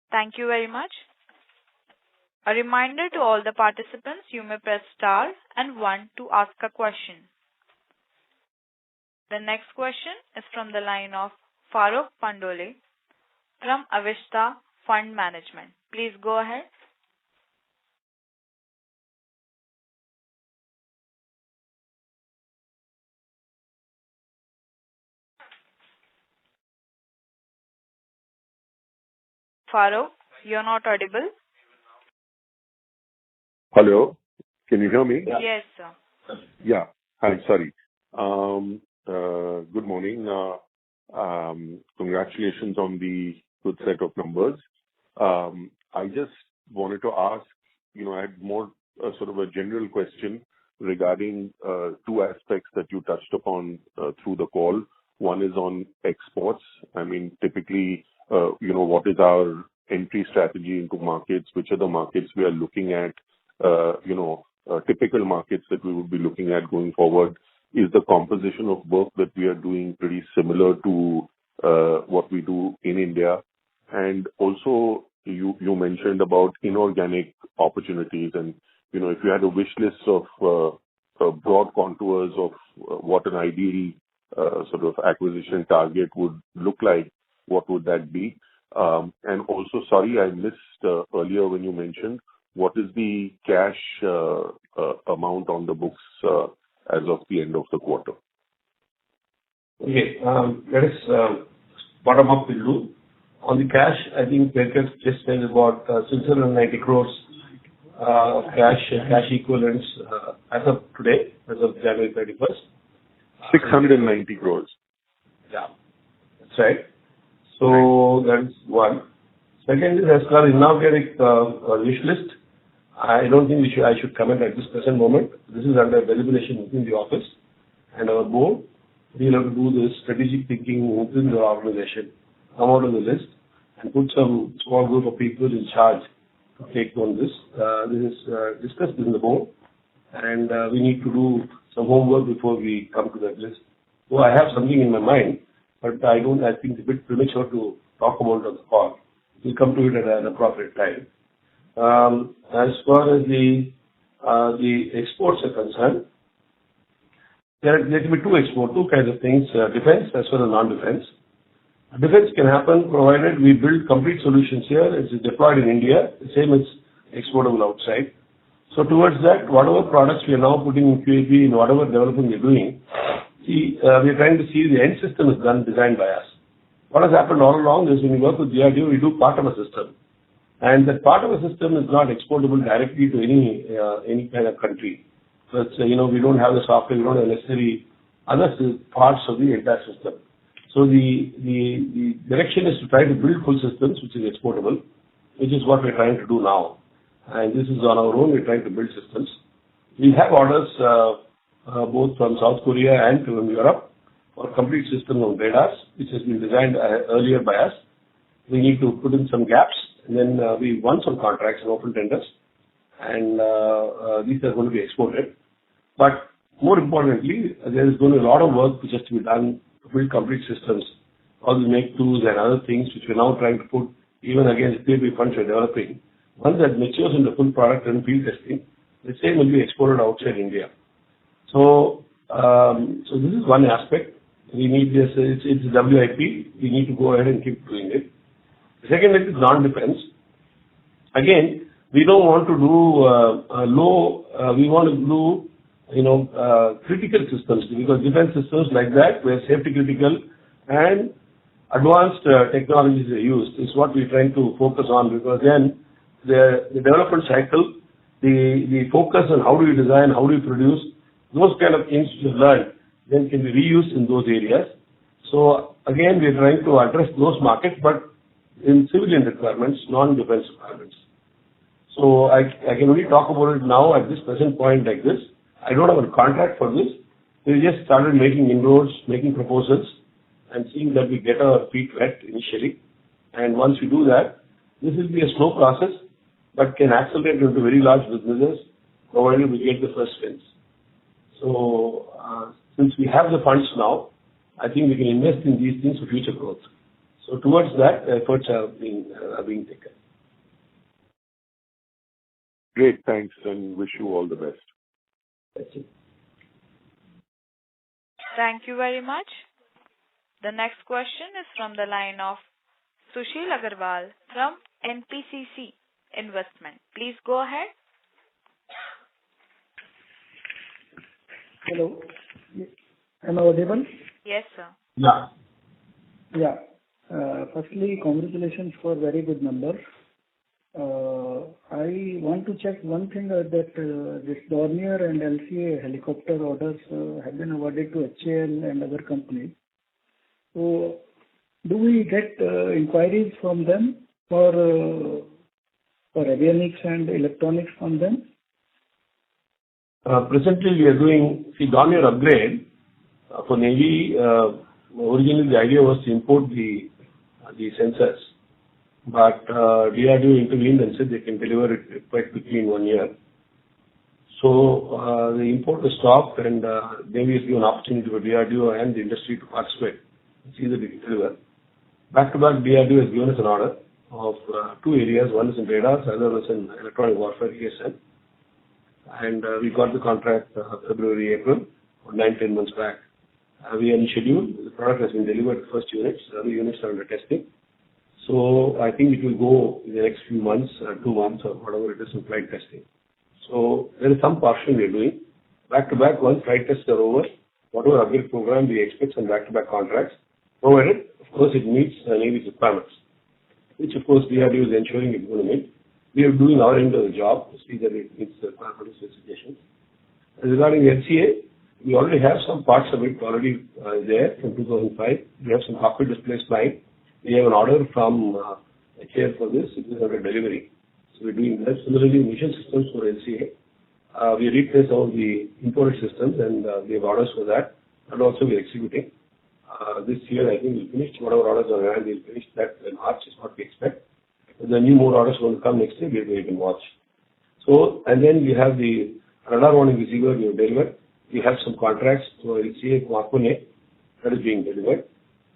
[SPEAKER 1] Thank you very much. A reminder to all the participants, you may press star and 1 to ask a question. The next question is from the line of Farokh Pandole from Avishta Fund Management. Please go ahead. Farokh, you're not audible.
[SPEAKER 9] Hello, can you hear me?
[SPEAKER 1] Yes, sir.
[SPEAKER 9] Yeah. Hi, sorry. Good morning. Congratulations on the good set of numbers. I just wanted to ask, I had more sort of a general question regarding 2 aspects that you touched upon through the call. One is on exports. I mean, typically, what is our entry strategy into markets? Which are the markets we are looking at? Typical markets that we would be looking at going forward. Is the composition of work that we are doing pretty similar to what we do in India? And also, you mentioned about inorganic opportunities, and if you had a wish list of broad contours of what an ideal sort of acquisition target would look like, what would that be? And also, sorry, I missed earlier when you mentioned what is the cash amount on the books as of the end of the quarter.
[SPEAKER 3] Okay, let us bottom up will do. On the cash, I think Venkat just said about 690 crores cash equivalents as of today, as of January 31st.
[SPEAKER 9] 690 crores.
[SPEAKER 3] Yeah, that's right. So that's one. Second is, as far as inorganic wish list, I don't think I should comment at this present moment. This is under deliberation within the office and our board. We'll have to do this strategic thinking within the organization, come out of the list and put some small group of people in charge to take on this. This is discussed in the board, and we need to do some homework before we come to that list. So I have something in my mind, but I think it's a bit premature to talk about it on the call. We'll come to it at an appropriate time. As far as the exports are concerned, there can be two kinds of things, defense as well as non-defense. Defense can happen provided we build complete solutions here. It's deployed in India, the same as exportable outside. So towards that, whatever products we are now putting in QAP and whatever development we're doing, we are trying to see the end system is designed by us. What has happened all along is when we work with DRDO, we do part of a system. And that part of a system is not exportable directly to any kind of country. So it's, we don't have the software, we don't have necessary other parts of the entire system. So the direction is to try to build full systems which is exportable, which is what we're trying to do now. And this is on our own, we're trying to build systems. We have orders both from South Korea and from Europe for complete system of radars, which has been designed earlier by us. We need to put in some gaps, and then we won some contracts and open tenders, and these are going to be exported. But more importantly, there is going to be a lot of work which has to be done to build complete systems, all the make tools and other things which we're now trying to put, even against PAP funds we're developing. Once that matures into full product and field testing, the same will be exported outside India. So, this is one aspect. We need this, it's WIP. We need to go ahead and keep doing it. The second is non-defense. Again, we don't want to do we want to do, critical systems, because defense systems like that, where safety critical and advanced technologies are used, is what we're trying to focus on, because then the development cycle, the focus on how do you design, how do you produce, those kind of things which you learn, then can be reused in those areas. So again, we're trying to address those markets, but in civilian requirements, non-defense requirements. So I can only talk about it now at this present point like this. I don't have a contract for this. We just started making inroads, making proposals, and seeing that we get our feet wet initially. And once we do that, this will be a slow process, but can accelerate into very large businesses, provided we get the first wins. So, since we have the funds now, I think we can invest in these things for future growth. So towards that, efforts are being taken.
[SPEAKER 9] Great, thanks, and wish you all the best.
[SPEAKER 3] That's it.
[SPEAKER 1] Thank you very much. The next question is from the line of Sushil Agarwal from NPCC Investment. Please go ahead.
[SPEAKER 10] Hello. Am I audible?
[SPEAKER 1] Yes, sir.
[SPEAKER 3] Yeah.
[SPEAKER 10] Yeah. Firstly, congratulations for very good numbers. I want to check one thing that this Dornier and LCA helicopter orders have been awarded to HAL and other companies. So, do we get inquiries from them for avionics and electronics from them?
[SPEAKER 3] Presently, we are doing Dornier upgrade for Navy. Originally, the idea was to import the sensors, but DRDO intervened and said they can deliver it quite quickly in 1 year. So the import was stopped, and Navy has given an opportunity for DRDO and the industry to participate and see that they can deliver. Back to back, DRDO has given us an order of 2 areas. One is in radars, the other is in electronic warfare, ESN. And we got the contract February, April, or 9-10 months back. We are in schedule. The product has been delivered to first units. The other units are under testing. So I think it will go in the next few months, 2 months or whatever it is in flight testing. So there is some portion we are doing. Back to back, once flight tests are over, whatever upgrade program we expect some back-to-back contracts, provided, of course, it meets Navy's requirements, which of course DRDO is ensuring it's going to meet. We are doing our end of the job to see that it meets the requirement specifications. Regarding LCA, we already have some parts of it already there from 2005. We have some cockpit displays flying. We have an order from HAL for this. It is under delivery. So we're doing that. Similarly, mission systems for LCA. We replaced all the imported systems and we have orders for that. And also we're executing. This year, I think we'll finish whatever orders are around. We'll finish that in March is what we expect. If there are new more orders going to come next year, we can watch. So, and then we have the radar warning receiver we have delivered. We have some contracts for LCA Mark 1A that is being delivered.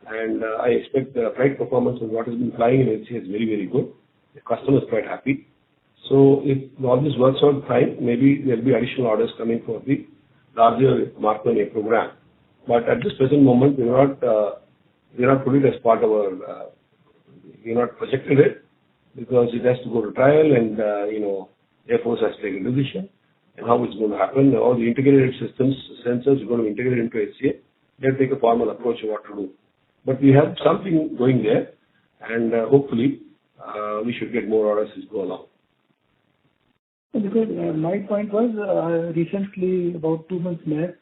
[SPEAKER 3] And I expect the flight performance of what has been flying in LCA is very, very good. The customer is quite happy. So if all this works out fine, maybe there will be additional orders coming for the larger Mark 1A program. But at this present moment, we are not put it as part of our, we are not projected it because it has to go to trial and, Air Force has to take a decision and how it's going to happen. All the integrated systems, sensors are going to be integrated into HCA. They'll take a formal approach of what to do. But we have something going there and hopefully we should get more orders as we go along.
[SPEAKER 10] Because my point was recently, about 2 months back,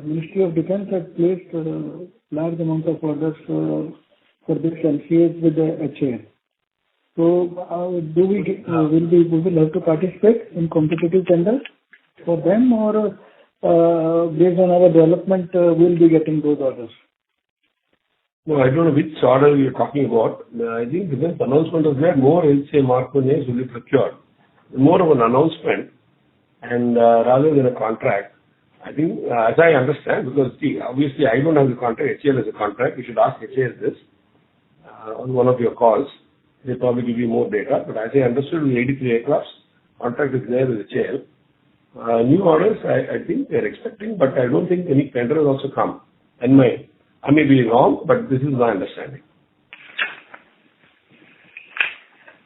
[SPEAKER 10] Ministry of Defence had placed a large amount of orders for this LCAs with the HAL. So we will have to participate in competitive tenders for them, or based on our development, we'll be getting those orders?
[SPEAKER 3] No, I don't know which order you're talking about. I think defense announcement was there, more LCA Mark 1As will be procured. More of an announcement and rather than a contract. I think, as I understand, because obviously I don't have the contract, HAL has a contract. You should ask HAL this on one of your calls. They'll probably give you more data. But as I understood, with 83 aircrafts, contract is there with HAL. New orders, I think they're expecting, but I don't think any tender has also come. And I may be wrong, but this is my understanding.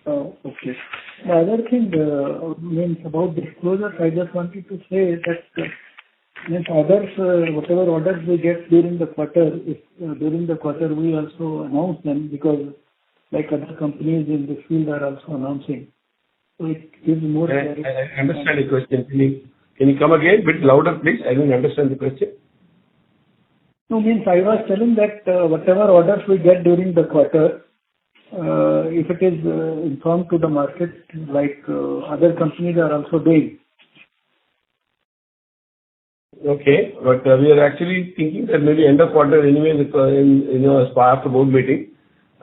[SPEAKER 10] Okay. The other thing means about disclosure, I just wanted to say that means orders, whatever orders we get during the quarter, during the quarter we also announce them because like other companies in this field are also announcing. So it gives more clarity.
[SPEAKER 3] I understand the question. Can you come again a bit louder, please? I don't understand the question.
[SPEAKER 10] No, means I was telling that whatever orders we get during the quarter, if it is informed to the market like other companies are also doing.
[SPEAKER 3] Okay, but we are actually thinking that maybe end of quarter anyway, as part of the board meeting,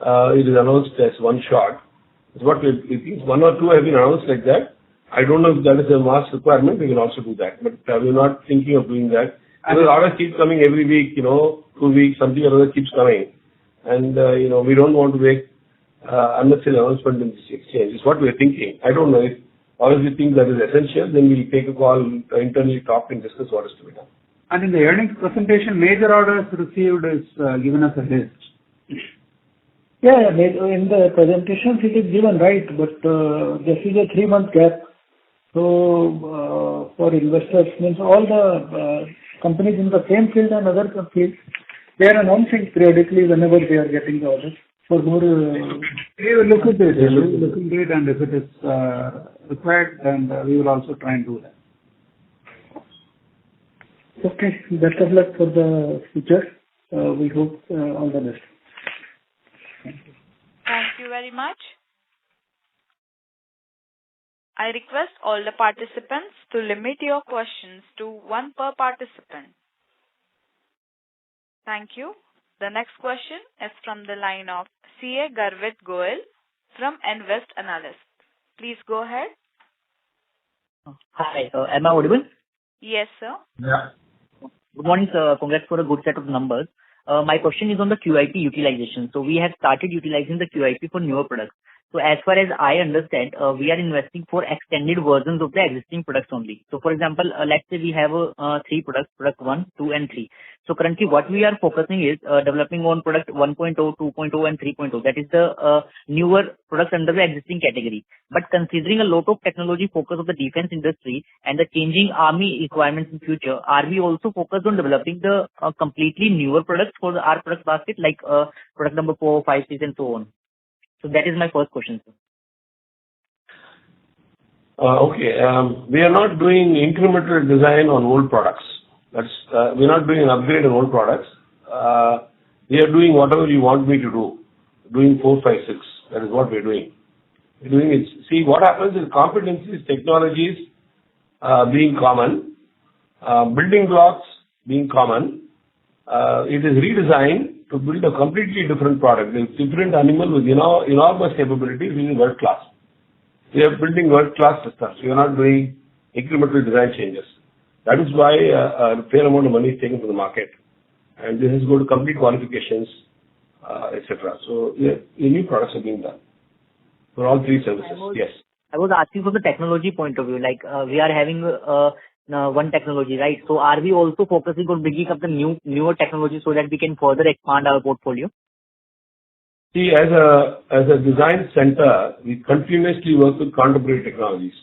[SPEAKER 3] it is announced as one shot. It's what we think. One or two have been announced like that. I don't know if that is a mass requirement. We can also do that, but we're not thinking of doing that. Because orders keep coming every week, 2 weeks, something or other keeps coming. And, we don't want to make unnecessary announcement in this exchange. It's what we're thinking. I don't know if always we think that is essential, then we'll take a call, internally talk and discuss what is to be done.
[SPEAKER 4] And in the earnings presentation, major orders received is given as a list.
[SPEAKER 10] Yeah, in the presentations it is given, right, but this is a 3-month gap. So, for investors, means all the companies in the same field and other fields, they are announcing periodically whenever they are getting the orders. For more,
[SPEAKER 4] we will look at it. We will look into it, and if it is required, then we will also try and do that.
[SPEAKER 10] Okay, best of luck for the future. We hope all the best.
[SPEAKER 1] Thank you very much. I request all the participants to limit your questions to one per participant. Thank you. The next question is from the line of CA Garvit Goel from Invest Analyst. Please go ahead.
[SPEAKER 11] Hi, am I audible?
[SPEAKER 1] Yes, sir.
[SPEAKER 3] Yeah.
[SPEAKER 11] Good morning, sir. Congrats for a good set of numbers. My question is on the QIP utilization. So we have started utilizing the QIP for newer products. So as far as I understand, we are investing for extended versions of the existing products only. So for example, let's say we have 3 products, product 1, 2 and 3. So currently what we are focusing is developing on product 1.0, 2.0 and 3.0. That is the newer products under the existing category. But considering a lot of technology focus of the defense industry and the changing army requirements in future, are we also focused on developing the completely newer products for our product basket, like product number 4, 5, 6 and so on? So that is my first question, sir.
[SPEAKER 3] Okay. We are not doing incremental design on old products. We're not doing an upgrade on old products. We are doing whatever you want me to do. Doing 4, 5, 6. That is what we're doing. See, what happens is competencies, technologies being common, building blocks being common. It is redesigned to build a completely different product. It's different animal with enormous capabilities, being world class. We are building world class systems. We are not doing incremental design changes. That is why a fair amount of money is taken to the market, and this is going to complete qualifications, etc. So new products are being done for all 3 services. Yes.
[SPEAKER 11] I was asking from the technology point of view. Like we are having one technology, right? So are we also focusing on bringing up the newer technology so that we can further expand our portfolio?
[SPEAKER 3] See, as a design center, we continuously work with contemporary technologies.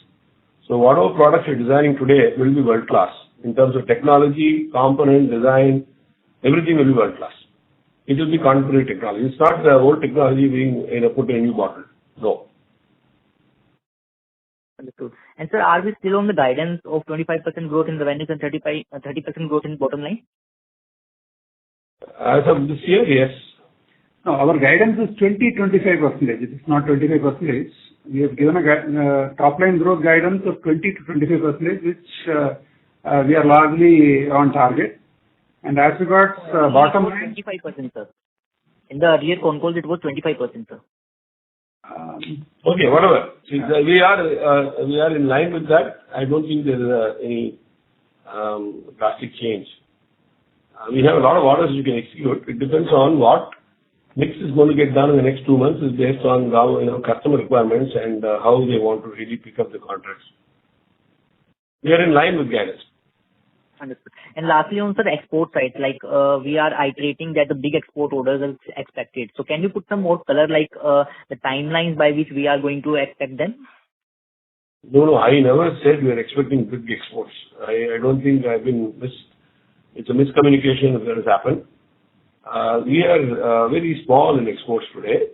[SPEAKER 3] So whatever products you're designing today will be world class in terms of technology, component, design, everything will be world class. It will be contemporary technology. It's not the old technology being put in a new bottle. No.
[SPEAKER 11] Understood. And sir, are we still on the guidance of 25% growth in revenues and 30% growth in bottom line?
[SPEAKER 3] As of this year, yes.
[SPEAKER 4] No, our guidance is 20-25%. It is not 25%. We have given a top line growth guidance of 20-25%, which we are largely on target. And as regards bottom line,
[SPEAKER 11] 25%, sir. In the earlier Concall, it was 25%, sir.
[SPEAKER 3] Okay, whatever. We are in line with that. I don't think there is any drastic change. We have a lot of orders you can execute. It depends on what mix is going to get done in the next 2 months is based on how customer requirements and how they want to really pick up the contracts. We are in line with guidance.
[SPEAKER 11] Understood. And lastly, on the export side, like we are iterating that the big export orders are expected. So can you put some more color, like the timelines by which we are going to expect them?
[SPEAKER 3] No, I never said we are expecting big exports. I don't think I've been it's a miscommunication if that has happened. We are very small in exports today.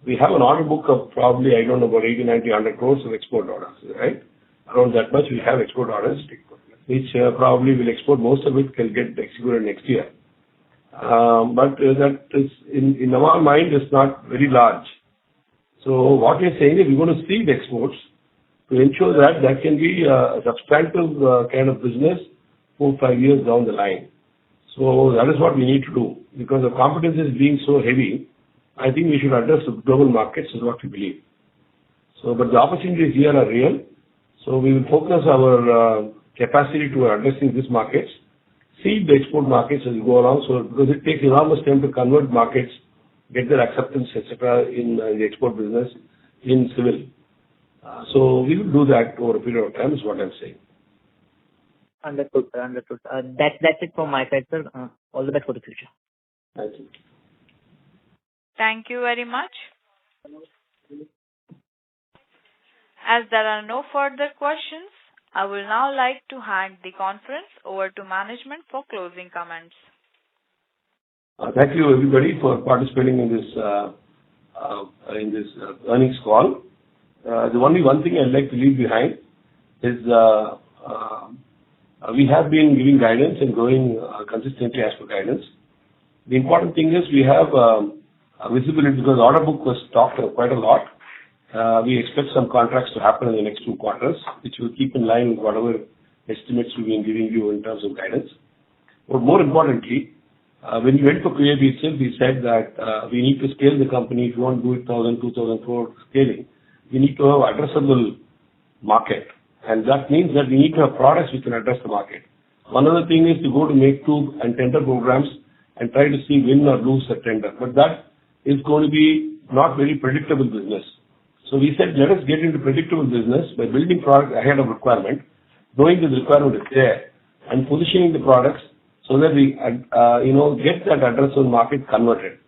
[SPEAKER 3] We have an order book of probably, I don't know, about 80, 90, 100 crores of export orders, right? Around that much we have export orders, which probably will export. Most of it can get executed next year. But that is, in our mind, is not very large. So what we're saying is we're going to seed exports to ensure that can be a substantive kind of business 4-5 years down the line. So that is what we need to do. Because the competence is being so heavy, I think we should address the global markets is what we believe. So, but the opportunities here are real. So we will focus our capacity to addressing these markets, see the export markets as we go along. So because it takes enormous time to convert markets, get their acceptance, etc. in the export business in civil. So we will do that over a period of time is what I'm saying.
[SPEAKER 11] Understood, sir. Understood. That's it from my side, sir. All the best for the future.
[SPEAKER 3] Thank you.
[SPEAKER 1] Thank you very much. As there are no further questions, I will now like to hand the conference over to management for closing comments.
[SPEAKER 3] Thank you, everybody, for participating in this earnings call. The only one thing I'd like to leave behind is we have been giving guidance and going consistently as per guidance. The important thing is we have visibility because the order book was talked quite a lot. We expect some contracts to happen in the next 2 quarters, which will keep in line with whatever estimates we've been giving you in terms of guidance. But more importantly, when we went for QAB itself, we said that we need to scale the company. If you want to do it 1,000, 2,000 crore scaling, we need to have addressable market. And that means that we need to have products which can address the market. One other thing is to go to make 2 and tender programs and try to see win or lose a tender. But that is going to be not very predictable business. So we said, let us get into predictable business by building products ahead of requirement, knowing that the requirement is there, and positioning the products so that we, get that addressable market converted.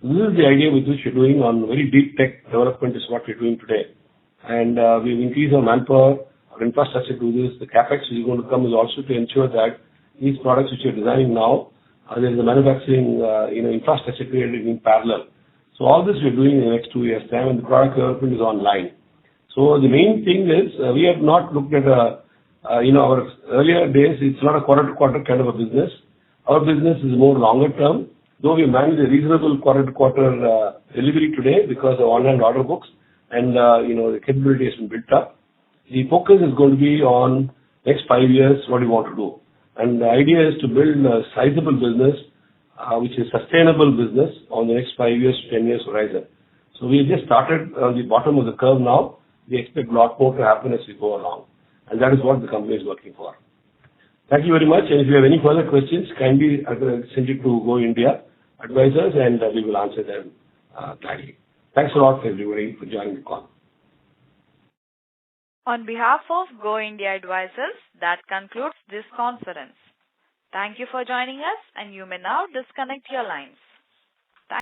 [SPEAKER 3] This is the idea with which we're doing on very deep tech development is what we're doing today. And we've increased our manpower, our infrastructure to do this. The capex which is going to come is also to ensure that these products which we're designing now, there is a manufacturing, infrastructure created in parallel. So all this we're doing in the next 2 years' time, and the product development is online. So the main thing is we have not looked at our earlier days. It's not a quarter-to-quarter kind of a business. Our business is more longer term. Though we manage a reasonable quarter-to-quarter delivery today because of online order books and the capability has been built up. The focus is going to be on next 5 years what we want to do. And the idea is to build a sizable business which is sustainable business on the next 5 years to 10 years horizon. So we just started on the bottom of the curve now. We expect a lot more to happen as we go along. And that is what the company is working for. Thank you very much. And if you have any further questions, kindly send it to Go India advisors and we will answer them gladly. Thanks a lot, everybody, for joining the call.
[SPEAKER 1] On behalf of Go India Advisors, that concludes this conference. Thank you for joining us, and you may now disconnect your lines.